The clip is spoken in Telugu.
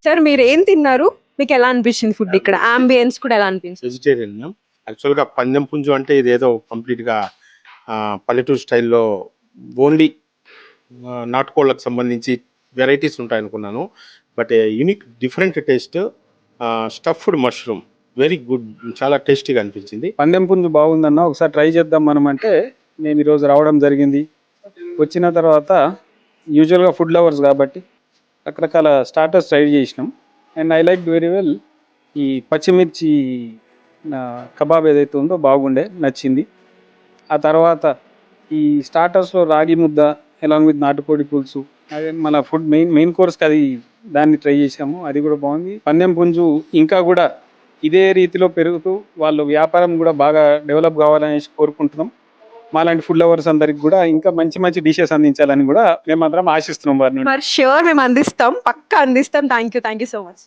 సార్ మీరు ఏం తిన్నారు? మీకు ఎలా అనిపించింది ఫుడ్ ఇక్కడ? అంబియన్స్ కూడా ఎలా అనిపించింది? వెజిటేరియన్. యాక్చువల్గా పందెం పుంజు అంటే ఇదేదో కంప్లీట్గా పల్లెటూరు స్టైల్లో ఓన్లీ నాటుకోళ్ళకు సంబంధించి వెరైటీస్ ఉంటాయి అనుకున్నాను. But unique different taste. Stuffed mushroom very good, చాలా టేస్టీగా అనిపించింది. పందెం పుంజు బాగుందన్న, ఒకసారి ట్రై చేద్దాం మనం అంటే నేను ఈరోజు రావడం జరిగింది. వచ్చిన తర్వాత యూజువల్గా ఫుడ్ లవర్స్ కాబట్టి రకరకాల స్టార్టర్స్ ట్రై చేసినాం. And I like very well ఈ పచ్చిమిర్చి కబాబ్ ఏదైతే ఉందో బాగుండే, నచ్చింది. ఆ తర్వాత ఈ స్టార్టర్స్లో రాగి ముద్ద అలాంగ్ విత్ నాటుకోడి పులుసు, అదే మన ఫుడ్ మెయిన్ కోర్స్కి అది దాన్ని ట్రై చేసాము, అది కూడా బాగుంది. పందెం పుంజు ఇంకా కూడా ఇదే రీతిలో పెరుగుతూ వాళ్ళ వ్యాపారం కూడా బాగా డెవలప్ కావాలనేసి కోరుకుంటున్నాం. మాలాంటి ఫుడ్ లవర్స్ అందరికి కూడా ఇంకా మంచి మంచి డిషెస్ అందించాలని కూడా మేమందరం ఆశిస్తున్నాం వారిని. ఫర్ ష్యూర్ మేము అందిస్తాం, పక్కా అందిస్తాం. Thank you so much.